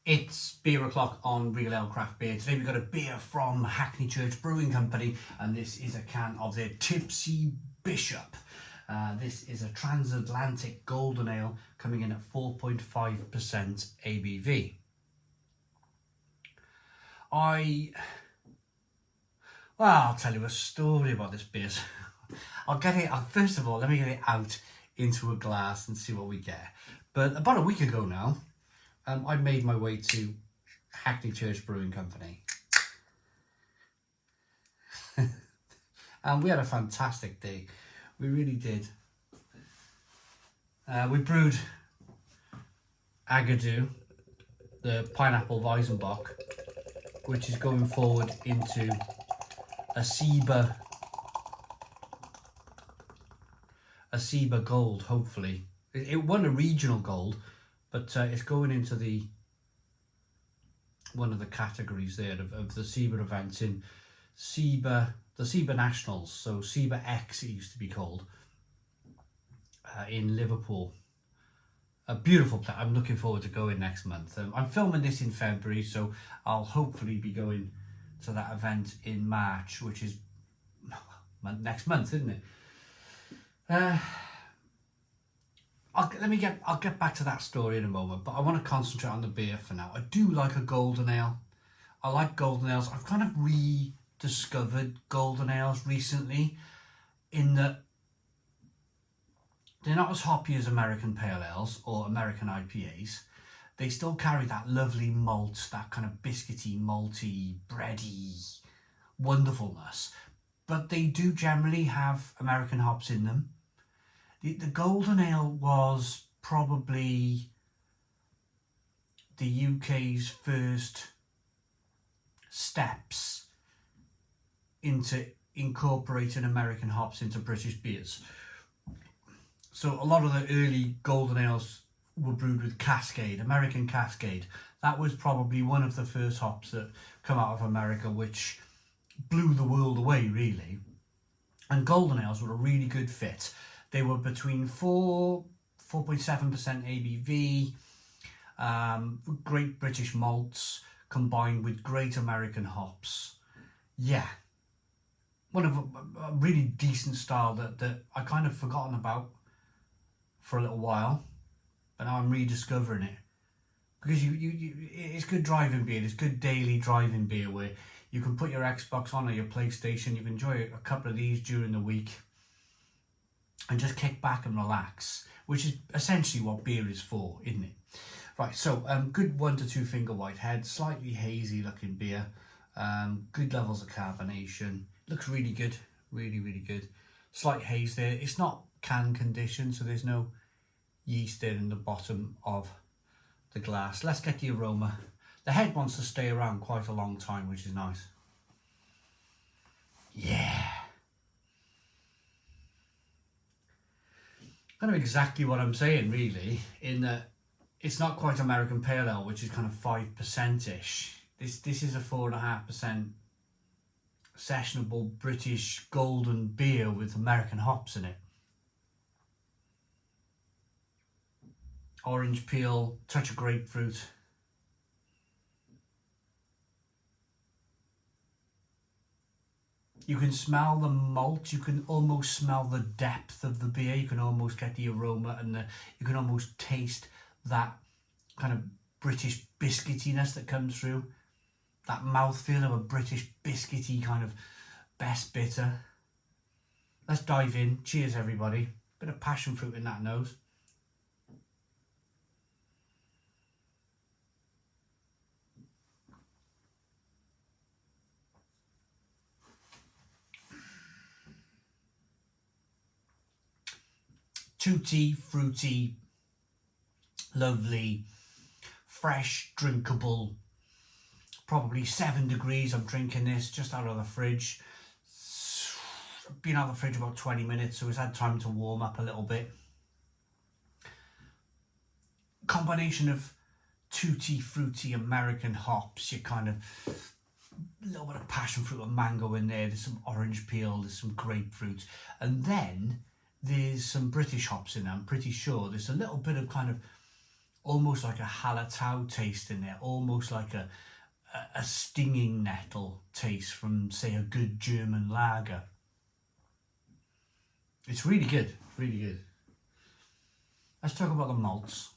It's beer o'clock on Real Ale Craft Beer. Today we've got a beer from Hackney Church Brewing Company, and this is a can of their Tipsy Bishop. This is a Transatlantic Golden Ale coming in at 4.5% ABV. I'll tell you a story about this beer. First of all, let me get it out into a glass and see what we get. But about a week ago now, I made my way to Hackney Church Brewing Company. And we had a fantastic day. We really did. We brewed Agadoo, the pineapple Weizenbock, which is going forward into a Ciba Gold, hopefully. It won a regional gold, but it's going into one of the categories there of the Ciba events in the Ciba Nationals. So Ciba X it used to be called, in Liverpool. A beautiful place. I'm looking forward to going next month. I'm filming this in February, so I'll hopefully be going to that event in March, which is next month, isn't it? I'll get back to that story in a moment, but I want to concentrate on the beer for now. I do like a golden ale. I like golden ales. I've kind of rediscovered golden ales recently, in that they're not as hoppy as American pale ales or American IPAs. They still carry that lovely malt, that kind of biscuity, malty, bready wonderfulness, but they do generally have American hops in them. The golden ale was probably the UK's first steps into incorporating American hops into British beers. So a lot of the early golden ales were brewed with Cascade, American Cascade. That was probably one of the first hops that come out of America, which blew the world away, really. And golden ales were a really good fit. They were between 4.7% ABV, great British malts combined with great American hops. Yeah, one of a really decent style that I kind of forgotten about for a little while, but now I'm rediscovering it, because it's good driving beer. It's good daily driving beer where you can put your Xbox on or your PlayStation. You can enjoy a couple of these during the week and just kick back and relax, which is essentially what beer is for, isn't it? Right, so good 1 to 2 finger whitehead, slightly hazy looking beer, good levels of carbonation, looks really good, really, really good. Slight haze there. It's not can condition, so there's no yeast there in the bottom of the glass. Let's get the aroma. The head wants to stay around quite a long time, which is nice. Yeah. Kind of exactly what I'm saying, really, in that it's not quite American Pale Ale, which is kind of 5%-ish. This is a 4.5% sessionable British golden beer with American hops in it. Orange peel, touch of grapefruit. You can smell the malt, you can almost smell the depth of the beer, you can almost get the aroma, and you can almost taste that kind of British biscuitiness that comes through. That mouthfeel of a British biscuity kind of best bitter. Let's dive in. Cheers, everybody. Bit of passion fruit in that nose. Tutti, fruity, lovely, fresh, drinkable. Probably 7 degrees. I'm drinking this just out of the fridge. Been out of the fridge about 20 minutes, so it's had time to warm up a little bit. Combination of tutti fruity American hops. You kind of a little bit of passion fruit and mango in there. There's some orange peel. There's some grapefruit, and then there's some British hops in there. I'm pretty sure there's a little bit of kind of almost like a hallertau taste in there, almost like a stinging nettle taste from, say, a good German lager. It's really good, really good. Let's talk about the malts.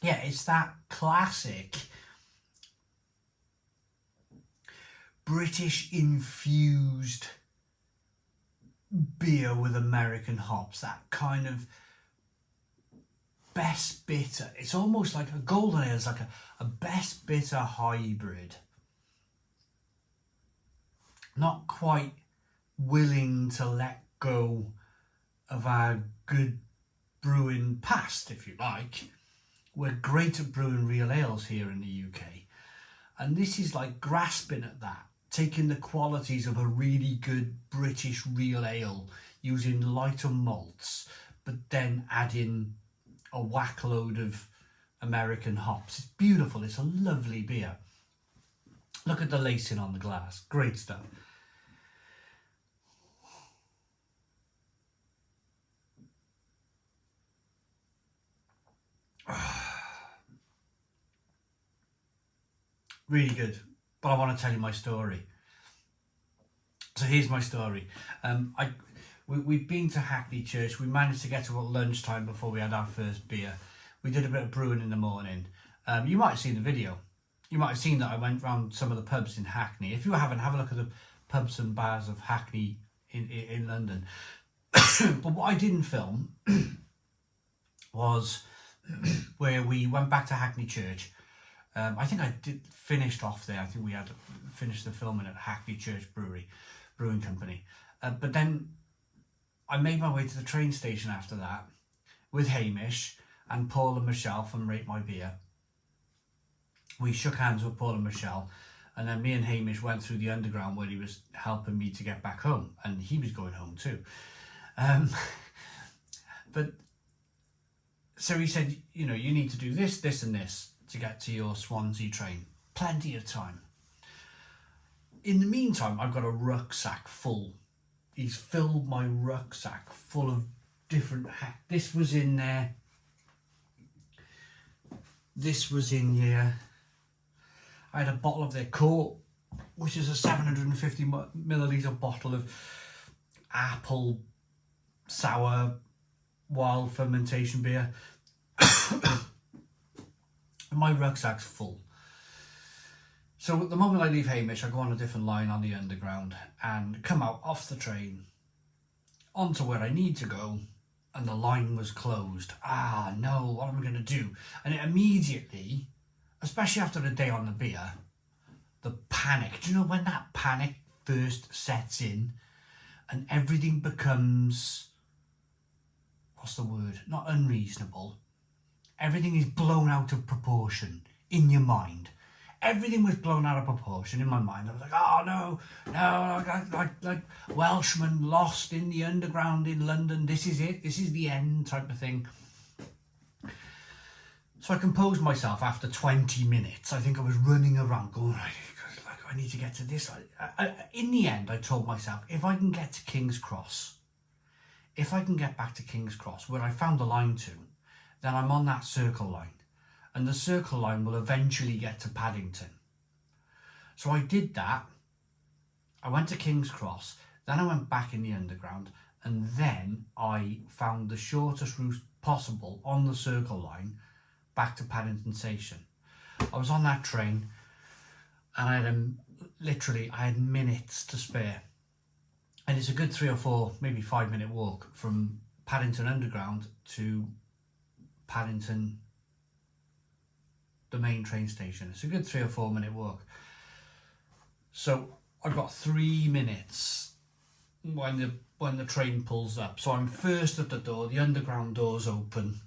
Yeah, it's that classic British infused beer with American hops, that kind of best bitter. It's almost like a golden ale is like a best bitter hybrid. Not quite willing to let go of our good brewing past, if you like. We're great at brewing real ales here in the UK. And this is like grasping at that, taking the qualities of a really good British real ale, using lighter malts, but then adding a whack load of American hops. It's beautiful. It's a lovely beer. Look at the lacing on the glass. Great stuff. Really good. But I want to tell you my story. So here's my story. We've been to Hackney Church. We managed to get to lunchtime before we had our first beer. We did a bit of brewing in the morning. You might have seen the video. You might have seen that I went round some of the pubs in Hackney. If you haven't, have a look at the pubs and bars of Hackney in London. But what I didn't film was where we went back to Hackney Church. I think I finished off there. I think we had finished the filming at Hackney Church Brewing Company. But then I made my way to the train station after that with Hamish and Paul and Michelle from Rate My Beer. We shook hands with Paul and Michelle, and then me and Hamish went through the underground where he was helping me to get back home, and he was going home too. But so he said, you know, you need to do this, this and this to get to your Swansea train. Plenty of time. In the meantime, I've got a rucksack full. He's filled my rucksack full of different this was in there. This was in here. I had a bottle of their Court, which is a 750 milliliter bottle of apple sour wild fermentation beer. My rucksack's full. So at the moment I leave Hamish, I go on a different line on the underground and come out off the train onto where I need to go, and the line was closed. Ah, no, what am I going to do? And it immediately, especially after a day on the beer, the panic. Do you know when that panic first sets in and everything becomes, what's the word? Not unreasonable. Everything is blown out of proportion in your mind. Everything was blown out of proportion in my mind. I was like, oh no, like Welshman lost in the underground in London. This is it. This is the end type of thing. So I composed myself after 20 minutes. I think I was running around going, like, I need to get to this. In the end, I told myself, if I can get to King's Cross, if I can get back to King's Cross, where I found the line to, then I'm on that circle line. And the circle line will eventually get to Paddington. So I did that. I went to King's Cross, then I went back in the underground, and then I found the shortest route possible on the circle line back to Paddington Station. I was on that train, and I had minutes to spare. And it's a good 3 or 4, maybe 5 minute walk from Paddington Underground to Paddington, the main train station. It's a good 3 or 4 minute walk. So I've got 3 minutes when the train pulls up. So I'm first at the door, the underground door's open.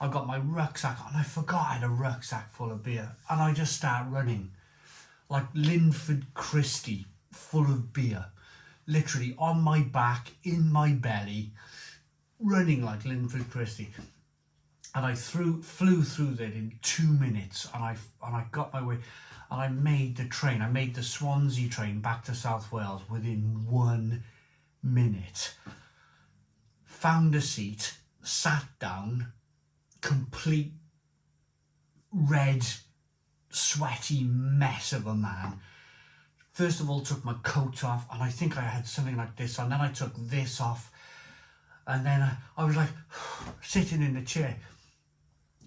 I've got my rucksack on. I forgot I had a rucksack full of beer, and I just start running like Linford Christie, full of beer, literally on my back, in my belly, running like Linford Christie. And I flew through that in 2 minutes, and I got my way. and I made the train. I made the Swansea train back to South Wales within 1 minute. Found a seat, sat down, complete red, sweaty mess of a man. First of all, took my coat off, and I think I had something like this on. Then I took this off, and then I was like sitting in the chair,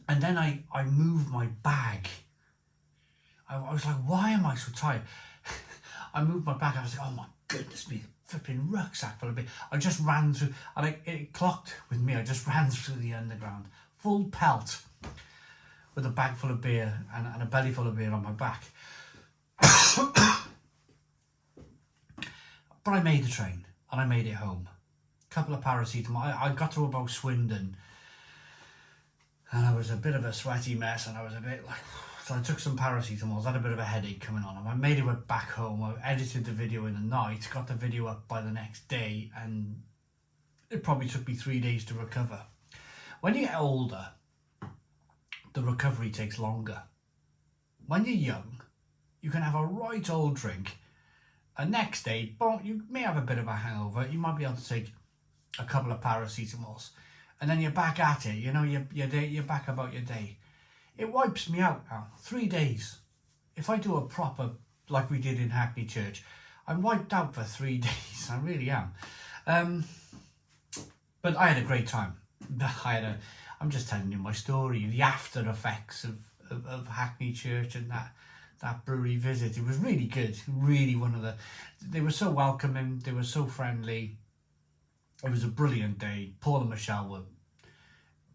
and then I moved my bag. I was like, why am I so tired? I moved my bag. I was like, oh my goodness me, flipping rucksack full of beer. I just ran through, and it clocked with me. I just ran through the underground, full pelt, with a bag full of beer and a belly full of beer on my back. But I made the train, and I made it home. Couple of paracetamol. I got to about Swindon, and I was a bit of a sweaty mess, and I was a bit like, so I took some paracetamols, had a bit of a headache coming on, and I made it back home. I edited the video in the night, got the video up by the next day, and it probably took me 3 days to recover. When you get older, the recovery takes longer. When you're young, you can have a right old drink, and next day, you may have a bit of a hangover. You might be able to take a couple of paracetamols, and then you're back at it. You know, you're back about your day. It wipes me out now. 3 days. If I do a proper, like we did in Hackney Church, I'm wiped out for 3 days. I really am. But I had a great time. I'm just telling you my story, the after effects of Hackney Church and that brewery visit. It was really good. Really they were so welcoming. They were so friendly. It was a brilliant day. Paul and Michelle were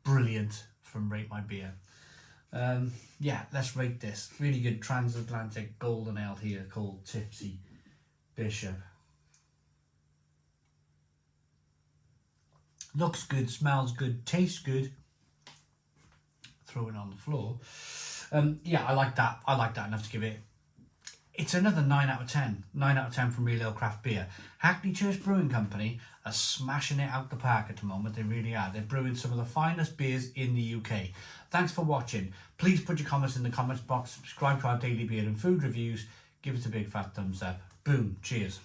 brilliant from Rate My Beer. Yeah, let's rate this. Really good Transatlantic golden ale here called Tipsy Bishop. Looks good, smells good, tastes good. Throw it on the floor. Yeah, I like that. I like that enough to give it. It's another 9 out of 10. 9 out of 10 from Real Ale Craft Beer. Hackney Church Brewing Company are smashing it out the park at the moment. They really are. They're brewing some of the finest beers in the UK. Thanks for watching. Please put your comments in the comments box. Subscribe to our daily beer and food reviews. Give us a big fat thumbs up. Boom. Cheers.